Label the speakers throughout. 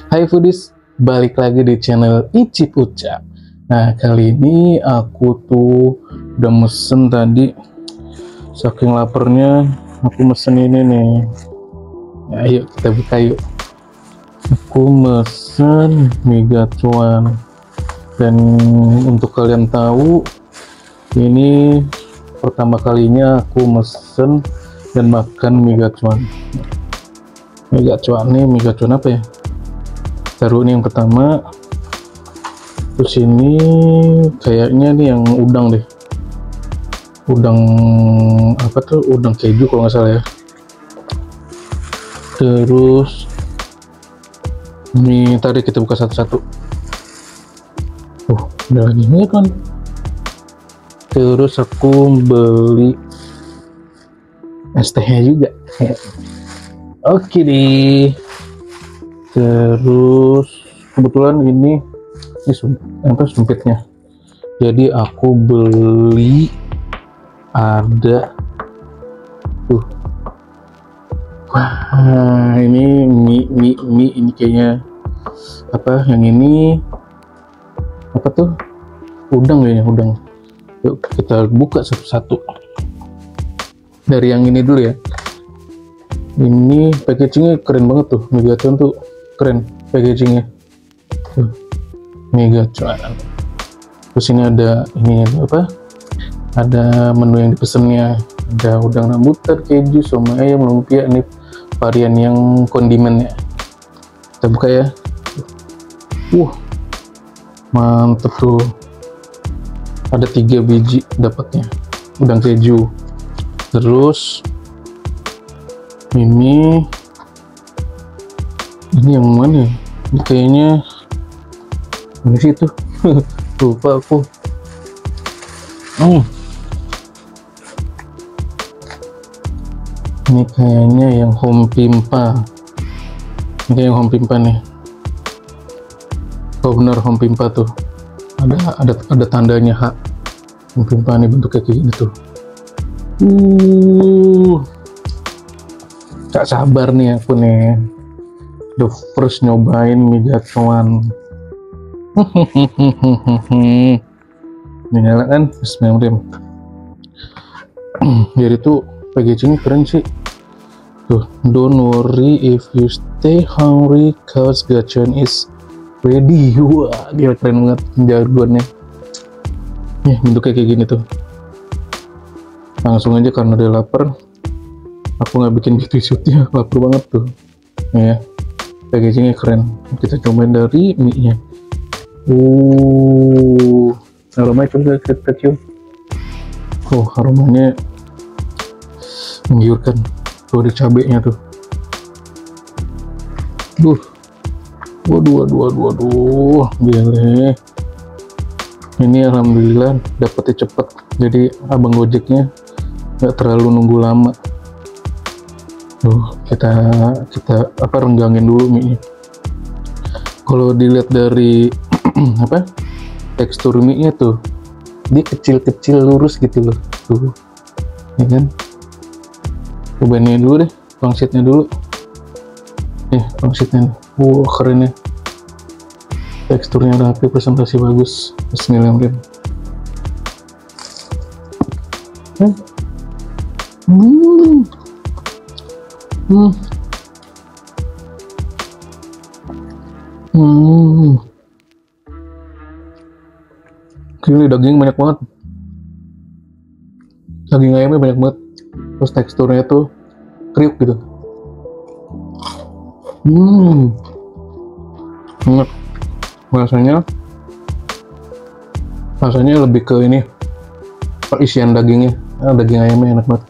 Speaker 1: Hai foodies, balik lagi di channel Icip Ucap. Nah, kali ini aku tuh udah mesen tadi. Saking laparnya, aku mesen ini nih. Ya, ayo kita buka yuk. Aku mesen mie gacuan. Dan untuk kalian tahu, ini pertama kalinya aku mesen dan makan mie gacuan. Mie gacuan apa ya? Taruh ini yang pertama, terus ini kayaknya nih yang udang deh, udang apa tuh, udang keju kalau nggak salah ya. Terus ini tadi kita buka satu-satu. Udah lagi ini kan. Terus aku beli es tehnya juga. Oke deh. Terus kebetulan ini sempitnya, jadi aku beli ada tuh. Wah, ini mie ini kayaknya apa, yang ini apa tuh, udang kayaknya, udang. Yuk kita buka satu-satu. Dari yang ini dulu ya. Ini packagingnya keren banget tuh, mie gacuan tuh keren packagingnya tuh, mie gacuan. Terus ini ada ini apa, ada menu yang dipesennya, ada udang rambutan, keju, somai ayam, lumpia. Ini varian yang kondimennya. Kita buka ya. Mantep tuh, ada 3 biji dapatnya udang keju. Terus ini yang mana ya? Ini kayaknya ini sih tuh. Lupa aku. Ini kayaknya yang home pimpa. Ini kayak yang home pimpa nih. Oh benar, home pimpa tuh. Ada tandanya H. Home pimpa nih, bentuknya kayak gini tuh. Gak sabar nih aku nih, the first nyobain mie gacuan. Ini nyala kan? Bismillahirrahmanirrahim. Jadi tuh packaging keren sih tuh. Don't worry if you stay hungry, cause gacuan is ready. Wah, gila keren banget jargonnya. Nih bentuknya kayak gini tuh. Langsung aja karena dia lapar, aku nggak bikin video shootnya, lapar banget tuh ya. Packagingnya keren. Kita cobain dari mie nya. Aromanya coba kita cium. Aromanya menggiurkan tuh, ada cabenya tuh. Waduh, gile. Ini alhamdulillah dapetnya cepet, jadi abang gojeknya nggak terlalu nunggu lama. Kita renggangin dulu mie nya. Kalau dilihat dari apa, tekstur mie nya tuh, dia kecil-kecil lurus gitu loh tuh, ya kan. Cobain ini dulu deh, pangsitnya dulu. Pangsitnya keren ya, teksturnya rapi, presentasi bagus. Bismillahirrahmanirrahim. Gila, daging banyak banget, daging ayamnya banyak banget. Terus teksturnya tuh kriuk gitu. Enak. Rasanya lebih ke ini, isian dagingnya. Daging ayamnya enak banget.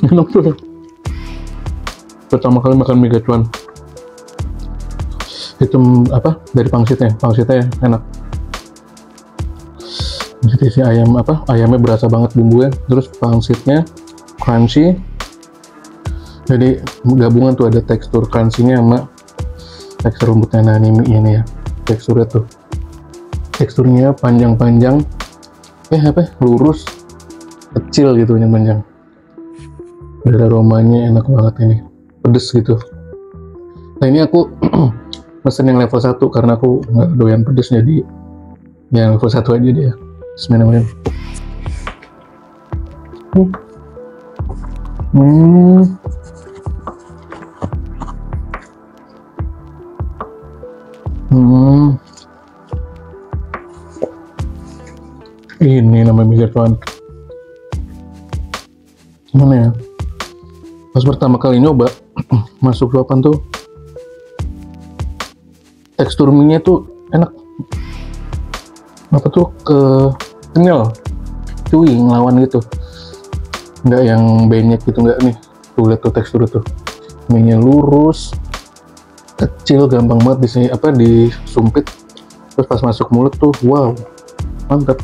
Speaker 1: Enak tuh. Pertama kali makan mie gacuan itu apa, dari pangsitnya enak. Jadi si ayamnya berasa banget bumbunya, terus pangsitnya crunchy. Jadi gabungan tuh, ada tekstur crunchy-nya sama tekstur lembutnya. Nah ini ya, teksturnya tuh, teksturnya panjang-panjang, lurus, kecil gitu, yang panjang. Dari aromanya enak banget ini. pedes gitu. Nah ini aku mesen yang level 1 karena aku nggak doyan pedes, jadi yang level 1 aja dia. Bismillahirrahmanirrahim. Ini namanya mie gacoan. Gimana ya? Pas pertama kali nyoba masuk suapan tuh, tekstur mie-nya tuh enak. Apa tuh kenyal, chewy, ngelawan gitu. Nggak yang banyak gitu, nggak nih. Tuh lihat tuh tekstur tuh. Mie-nya lurus, kecil, gampang banget disumpit. Terus pas masuk mulut tuh, wow, mantap.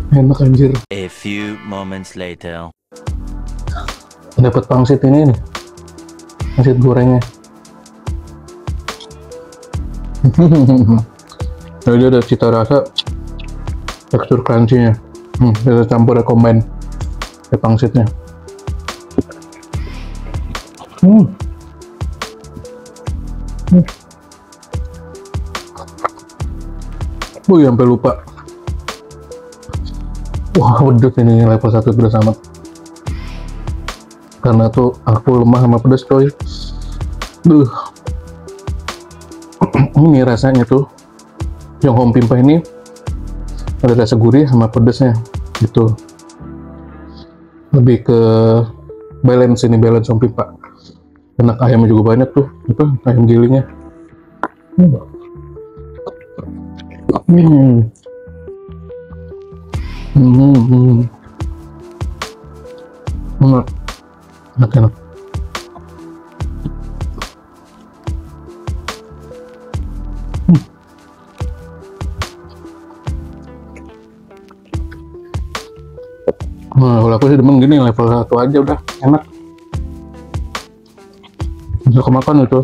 Speaker 1: Enak anjir.
Speaker 2: A few moments later.
Speaker 1: Dapat pangsit ini nih, pangsit gorengnya. Nah, dia ada cita rasa, tekstur crunchy-nya. Kita campur rekomen ke pangsitnya. Sampai lupa. Wah, pedes ini level 1 pedes amat. Karena tuh aku lemah sama pedes coy. Ini rasanya tuh yang home pimpa ini ada rasa gurih sama pedesnya gitu. Lebih ke balance home pimpa. Enak, ayamnya juga banyak tuh, ayam gilingnya. Enak. Nah, kalau aku sih demen gini, level 1 aja udah enak. Bisa kemakan itu.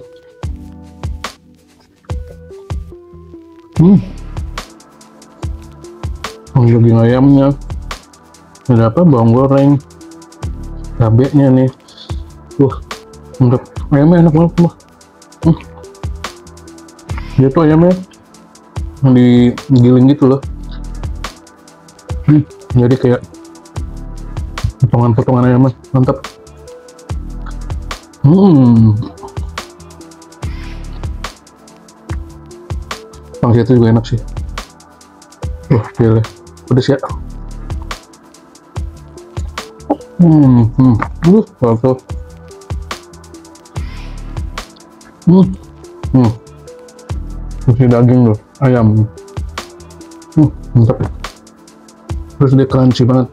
Speaker 1: Daging ayamnya, ada bawang goreng, cabenya nih. Mantap. Ayamnya enak banget mah. Dia tuh ayamnya digiling gitu loh. Jadi kayak potongan-potongan ayamnya, mantap. Pangsit itu juga enak sih. Gila, pedes ya. Tuh. Masih daging loh, ayam. Mantap. Terus dia crunchy banget.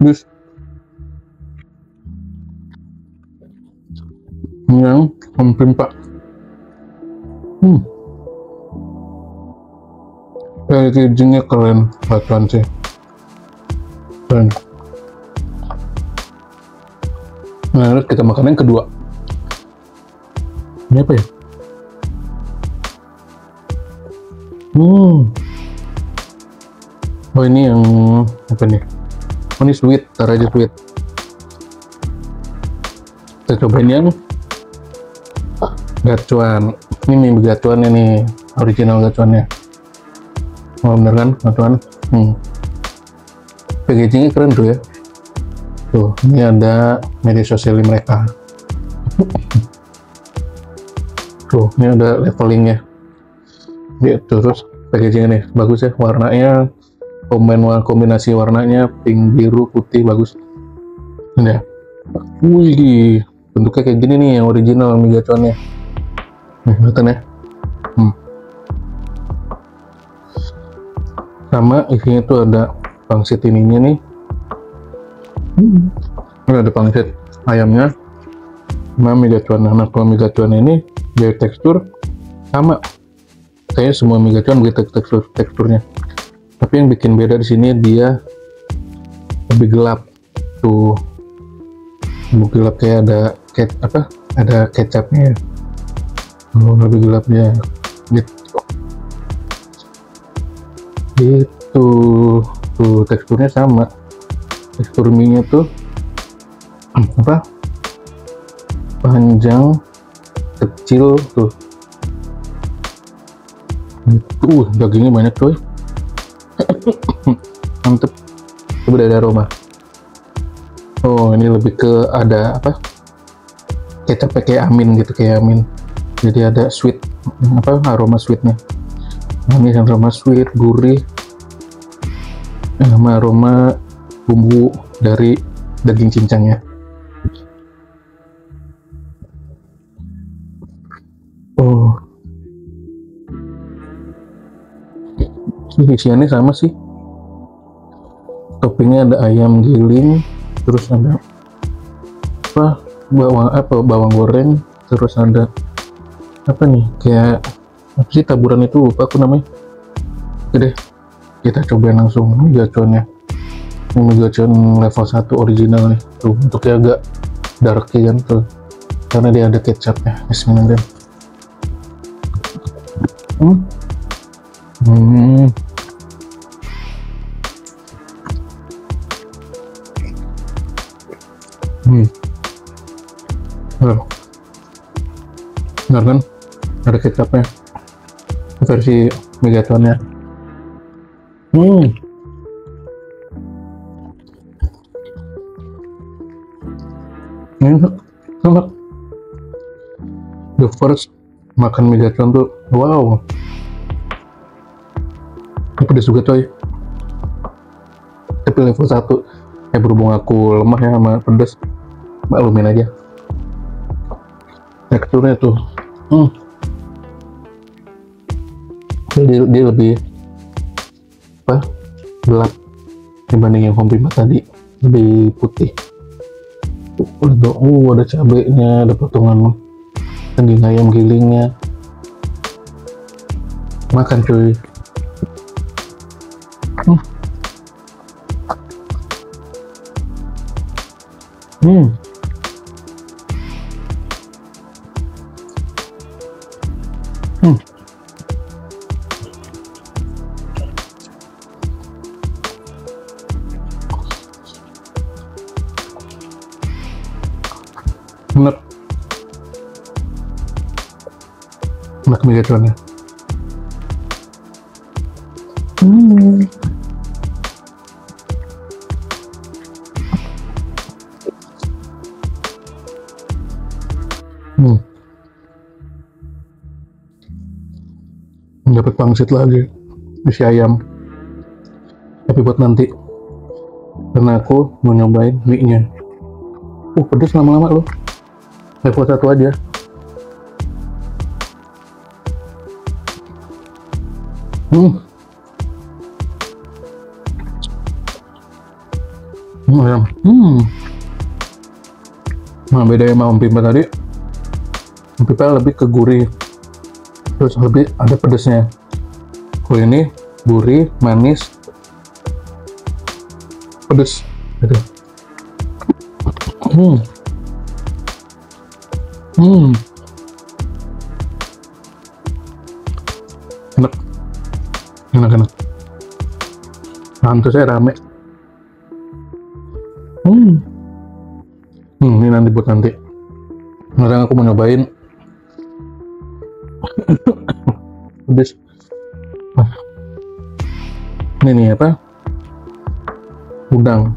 Speaker 1: Terus yang home pimpa. Packagingnya keren, batuan sih. Keren. Nah, terus kita makan yang kedua. Ini apa ya? Oh, ini yang apa nih? Oh, ini sweet, taruh aja sweet. Kita cobain yang gacuan. Ini mie gacuannya nih, original gacuannya. Oh, bener kan gacuan? Packagingnya keren tuh ya. Tuh, ini ada media sosial mereka. Tuh, ini ada levelingnya. Dia terus packagingnya nih bagus ya, warnanya kombinasi warnanya pink, biru, putih, bagus. Ini ya. Wih, bentuknya kayak gini nih yang original mie gacuannya. Nih, kelihatan ya. Sama isinya tuh ada pangsit ininya nih. Ini ada pangsit ayamnya sama mie gacuan. Nah, kalau mie gacuan ini dari tekstur sama kayaknya semua mie gacuan begitu teksturnya, tapi yang bikin beda di sini dia lebih gelap tuh, lebih gelap, kayak ada kecapnya. Lebih gelap dia gitu tuh, teksturnya sama, tekstur mie nya tuh panjang kecil tuh. Itu dagingnya banyak coy. Mantep. Coba dari aroma. Oh, ini lebih ke ada kecap kayak amin gitu, kayak amin. Jadi ada sweet, aroma sweetnya. Nah, ini aroma sweet, gurih, sama aroma bumbu dari daging cincangnya. Oh, isiannya sama sih, toppingnya ada ayam giling, terus ada bawang goreng, terus ada kayak apa sih taburan itu, lupa aku namanya. Oke deh, kita cobain langsung mie gacuannya. Ini mie gacuan level 1 original nih tuh, bentuknya agak darky kan tuh karena dia ada kecapnya. Bismillah. Benar kan, ada kecapnya versi mie gacuannya. Ini enak. The first makan mie gacuan tuh wow, ini pedas juga coy, tapi level 1. Berhubung aku lemah ya sama pedas, maklumin aja. Teksturnya tuh dia lebih gelap dibanding yang Home Prima tadi, lebih putih. Ada cabenya, ada potongan daging ayam gilingnya. Makan cuy. Enak, enak mie gacuannya. Dapat pangsit lagi, isi ayam, tapi buat nanti karena aku mau nyobain mie nya. Pedes lama-lama loh, level 1 aja. Ayam. Nah, beda sama Home Prima tadi. Home Prima lebih ke gurih, terus lebih ada pedesnya. Kalau ini gurih, manis, pedes gitu. Enak. Pantes saya rame. Ini nanti buat nanti. Sekarang aku mau nyobain pedes. Ini nih udang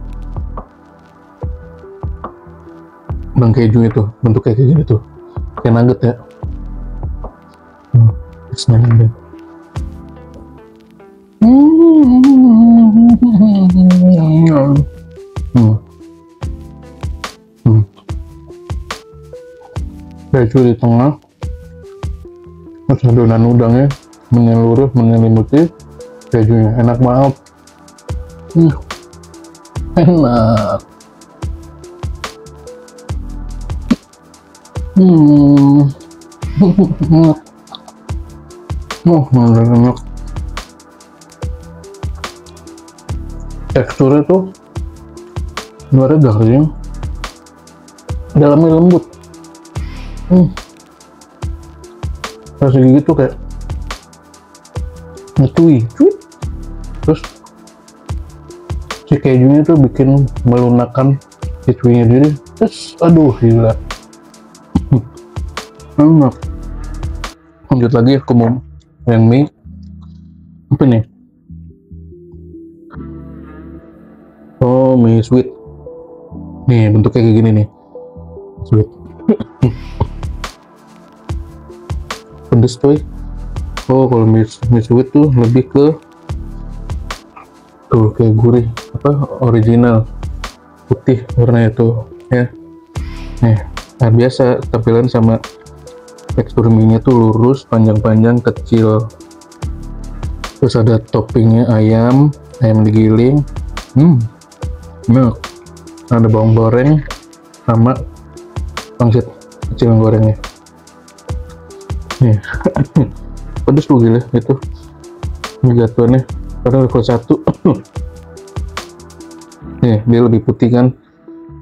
Speaker 1: keju itu, bentuk kayak gini tuh, kayak nugget ya. Bismillah. Keju di tengah, terus adonan udangnya menyeluruh menyelimuti kejunya. Enak banget. Enak. Hmm. Oh, enak. Teksturnya tuh luarnya garing, dalamnya lembut. Rasa gigi tuh kayak ngetui, terus si kejunya tuh bikin melunakkan si cuinya diri. Terus aduh gila. Enak. Lanjut lagi aku mau yang mie apa nih? Oh, mie sweet. Nih bentuknya kayak gini nih, sweet. Pedes coy. Oh, kalau mie sweet tuh lebih ke tuh kayak gurih, apa original putih warnanya tuh ya. Nih, nah biasa tampilan sama tekstur mie-nya tuh lurus, panjang-panjang, kecil. Terus ada toppingnya ayam digiling. Nah, ada bawang goreng sama pangsit kecil yang gorengnya. Nih, pedes tuh gila itu. Ini gatuannya karena level 1. Nih, dia lebih putih kan,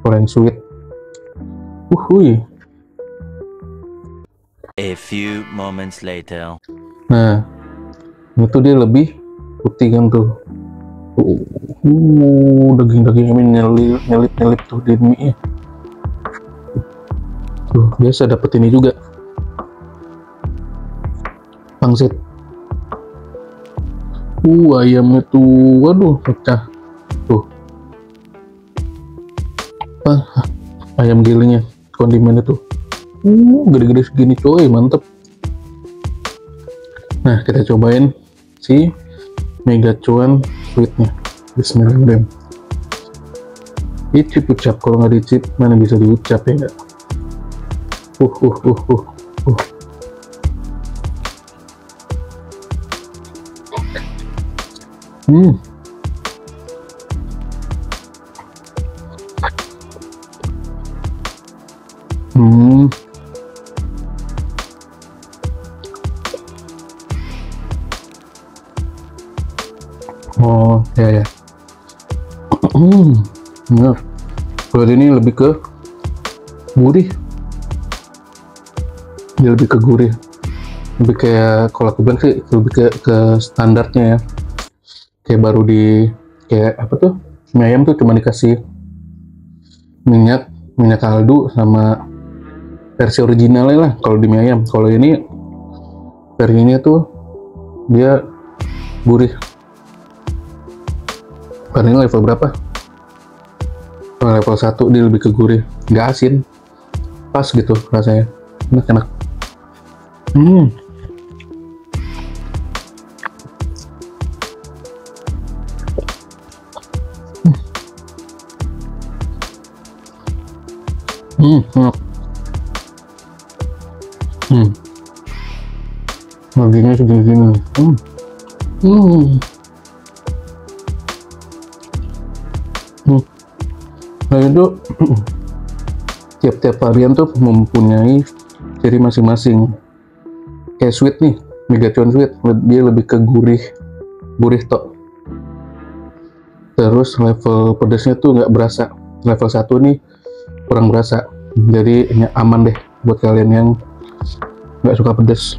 Speaker 1: kalau yang sweet. Wuhui.
Speaker 2: A few moments later.
Speaker 1: Nah, itu dia lebih putih kan tuh. Daging-dagingnya nyelip tuh di mie-nya. Tuh, biasa dapet ini juga. Pangsit. Ayamnya tuh, waduh, pecah. Tuh. Ayam gilingnya, kondimennya tuh. Gede-gede segini coy, mantep. Nah, kita cobain si mega cuan sweetnya. Bismillahirrahmanirrahim. Icip ucap, kalau nggak dicip mana bisa diucap ya nggak? Oh ya. Nah, kalau ini lebih ke gurih. Dia lebih ke gurih. Lebih kayak, kalau aku bilang sih lebih ke standarnya ya. Kayak baru kayak apa tuh? Mie ayam tuh cuma dikasih minyak kaldu sama versi originalnya lah kalau di mie ayam. Kalau ini versinya tuh dia gurih. Karena ini level berapa? Level 1, dia lebih ke gurih, nggak asin, pas gitu rasanya, enak. Dagingnya segini-gini. Nah itu tiap-tiap varian tuh mempunyai ciri masing-masing. Kayak sweet nih, mega cuan sweet, dia lebih ke gurih tok. Terus level pedasnya tuh nggak berasa. Level 1 nih kurang berasa. Jadi aman deh buat kalian yang nggak suka pedas.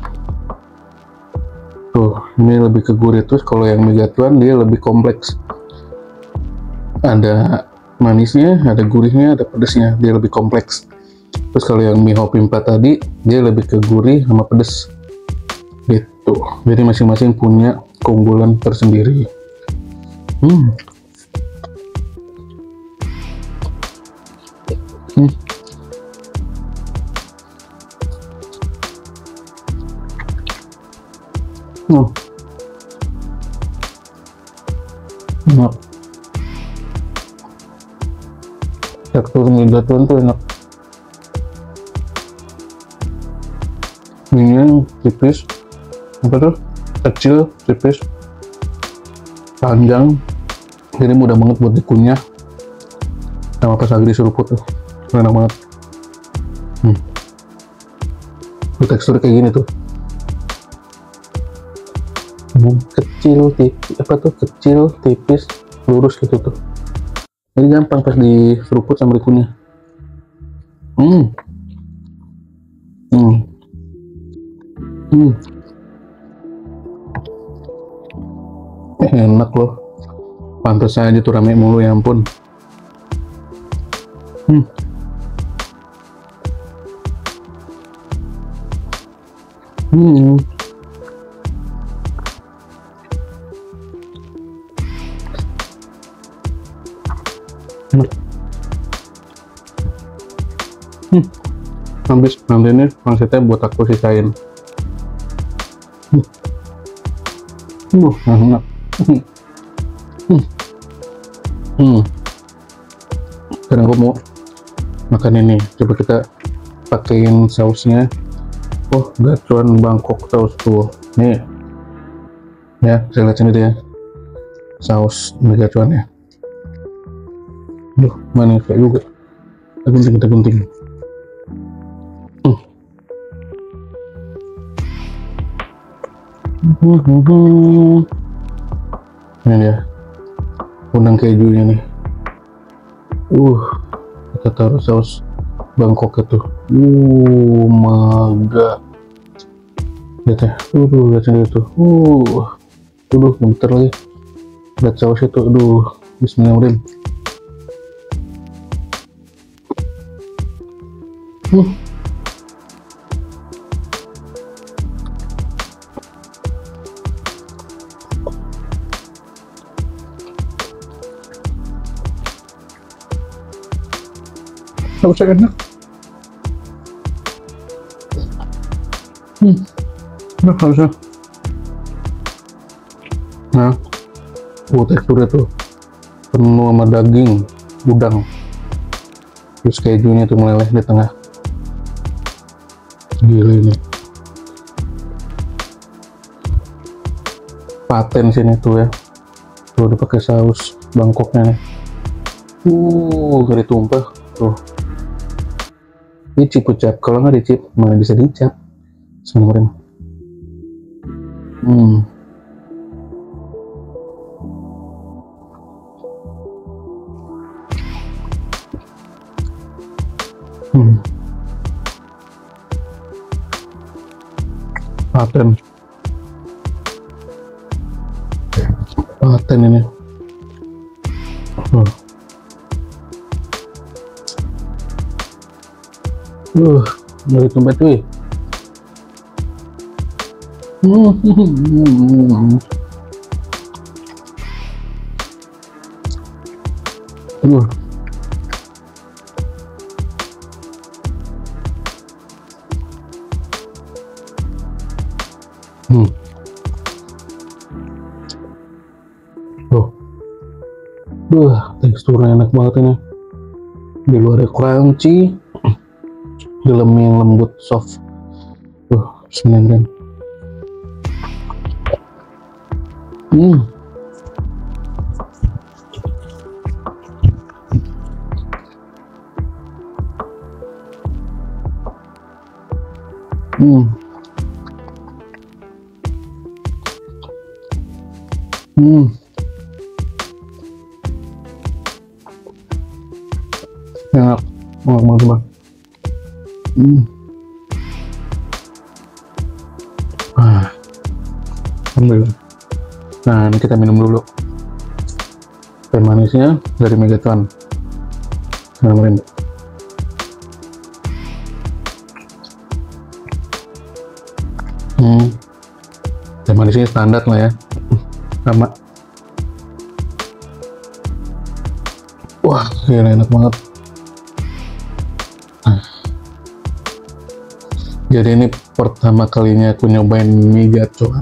Speaker 1: Tuh, ini lebih ke gurih. Terus kalau yang mega cuan dia lebih kompleks. Ada manisnya, ada gurihnya, ada pedesnya, dia lebih kompleks. Terus kalau yang mie Hopi 4 tadi, dia lebih ke gurih sama pedes gitu. Jadi masing-masing punya keunggulan tersendiri. Enak. Tekstur mie gatuan tuh enak. Mie tipis, apa tuh? Kecil, tipis, panjang, jadi mudah banget buat dikunyah. Sama pas lagi diseruput tuh, enak banget. Tekstur kayak gini tuh. Kecil, tipis, kecil, tipis, lurus gitu tuh. Jadi gampang pas diseruput sama dikunyah. Enak loh. Pantas aja tuh rame mulu, ya ampun. Habis nanti ini pangsitnya buat aku sisain. Enak. Sekarang aku mau makan ini. Coba kita pakein sausnya. Oh, gacuan Bangkok saus tuh. Nih, ya, saya lihat sini deh ya. Saus gacuannya. Duh, manis kayak juga. Kita gunting. Ini dia udang kejunya nih. Kita taruh saus Bangkok itu. Maga. Lihat ya. Lihat sendiri tuh. Bentar lagi. Lihat saus itu. Bismillahirrahmanirrahim. Sausnya enak. Enak sausnya. Nah, teksturnya tuh penuh sama daging udang, terus kejunya tuh meleleh di tengah. Gila ini. Paten sini tuh ya. Tuh udah pakai saus Bangkoknya nih. Gak ditumpah tuh. Dicip ucap, kalau nggak dicip mana bisa dicap sebenarnya. Paten ini. Dari tempat tuh. Teksturnya enak banget ini. Di luarnya crunchy, dalamnya yang lembut, soft. Bismillahirrahmanirrahim. Enak banget bang. Alhamdulillah. Nah, ini kita minum dulu teh manisnya dari Megaton. Alhamdulillah. Teh manisnya standar lah ya, sama. Wah, gila enak banget. Jadi ini pertama kalinya aku nyobain mie gacuan.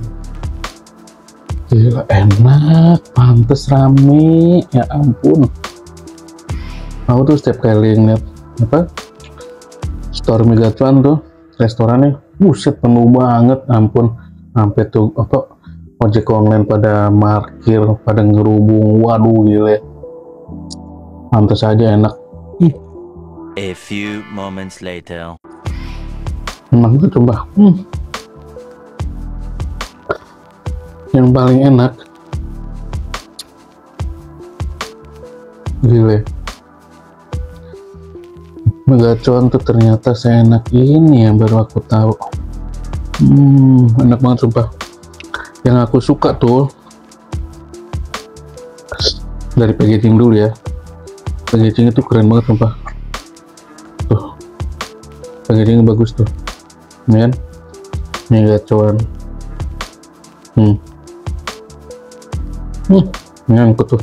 Speaker 1: Gila enak, pantes rame, ya ampun. Aku tuh setiap kali ngeliat store mie gacuan tuh, restorannya, buset penuh banget, ampun. Sampai tuh ojek online pada parkir, pada ngerubung, waduh gila. Pantes aja enak.
Speaker 2: A few moments later.
Speaker 1: Emang itu coba. Yang paling enak, gile, Megacon tuh ternyata seenak ini ya, baru aku tahu. Enak banget sumpah. Yang aku suka tuh dari packaging dulu ya. Packaging itu keren banget sumpah. Tuh, packaging bagus tuh. Ini kan Megacon. Ini angkut tuh.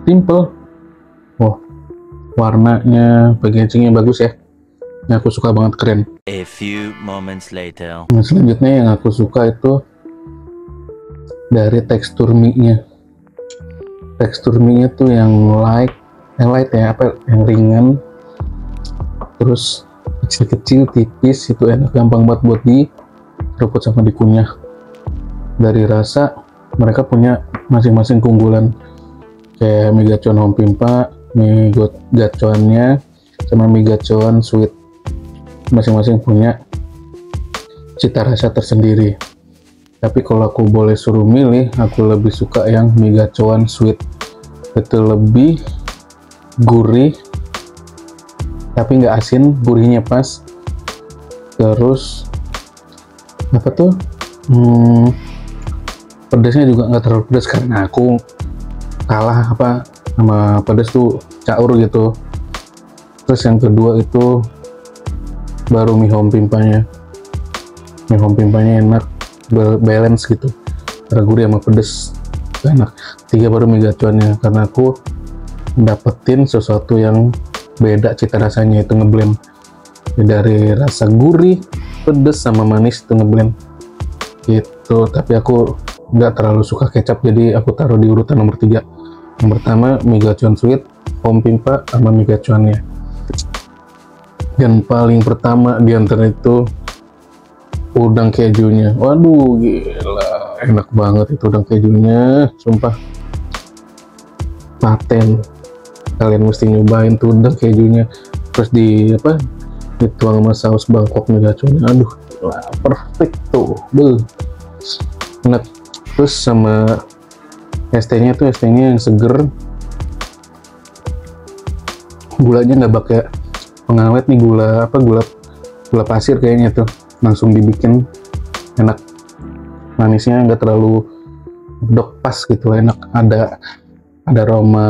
Speaker 1: Simple. Wah, warnanya, packagingnya bagus ya. Ini aku suka banget, keren.
Speaker 2: A few moments later.
Speaker 1: Nah, selanjutnya yang aku suka itu dari tekstur mie-nya. Tekstur mie-nya tuh yang light ya, yang ringan. Terus kecil-kecil, tipis, itu enak, gampang banget buat diseruput sama dikunyah. Dari rasa, mereka punya masing-masing keunggulan. Kayak Megacon Home Pimpa, Megaconnya, sama Megacon Sweet. Masing-masing punya cita rasa tersendiri. Tapi kalau aku boleh suruh milih, aku lebih suka yang Megacon Sweet. Itu lebih gurih, tapi nggak asin, gurihnya pas. Terus apa tuh? Pedasnya juga nggak terlalu pedas, karena aku kalah sama pedas tuh caur gitu. Terus yang kedua itu baru mie home pimpanya. Mie home pimpanya enak, balance gitu, antara gurih sama pedas, enak. Tiga baru Megaconnya, karena aku dapetin sesuatu yang beda cita rasanya, itu ngeblend dari rasa gurih, pedas sama manis, itu ngeblend gitu. Tapi aku nggak terlalu suka kecap, jadi aku taruh di urutan nomor 3. Yang pertama Megacon Sweet, Home Pimpa, sama Megaconnya. Dan paling pertama di antara itu udang kejunya. Waduh, gila, enak banget itu udang kejunya, sumpah paten. Kalian mesti nyobain tuh udang kejunya, terus dituang sama saus Bangkok Megaconnya. Aduh, gila, perfect tuh, enak. Terus sama ST-nya tuh, ST-nya yang seger, gulanya nggak pakai pengawet nih, gula pasir kayaknya tuh, langsung dibikin, enak. Manisnya nggak terlalu dok, pas gitu, enak. Ada aroma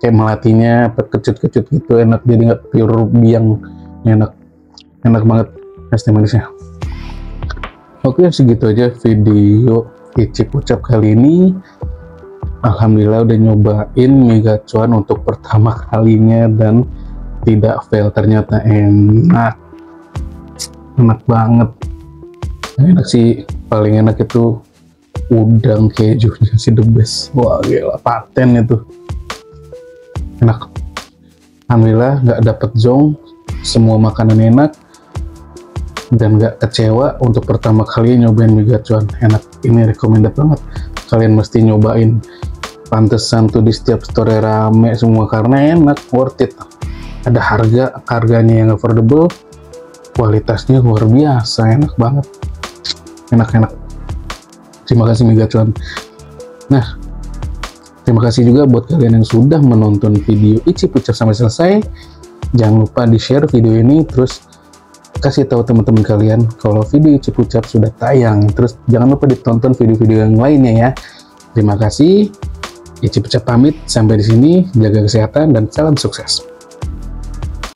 Speaker 1: kayak melatinya, kecut-kecut gitu, enak. Jadi nggak pure biang, enak banget ST manisnya. Oke, segitu aja video Icip Ucap kali ini. Alhamdulillah udah nyobain Megacon untuk pertama kalinya dan tidak fail, ternyata enak banget. Enak sih, paling enak itu udang kejunya sih, the best. Wah gila, paten itu, enak. Alhamdulillah nggak dapet zong, semua makanan enak, dan nggak kecewa untuk pertama kali nyobain Megacon. Enak, ini recommended banget, kalian mesti nyobain. Pantesan tuh di setiap store rame semua, karena enak, worth it. Ada harganya yang affordable, kualitasnya luar biasa, enak banget, enak. Terima kasih Megacon. Nah, terima kasih juga buat kalian yang sudah menonton video Icip Ucap sampai selesai. Jangan lupa di share video ini, terus kasih tahu teman-teman kalian kalau video Icip Ucap sudah tayang. Terus jangan lupa ditonton video-video yang lainnya ya. Terima kasih. Icip Ucap pamit sampai di sini. Jaga kesehatan dan salam sukses.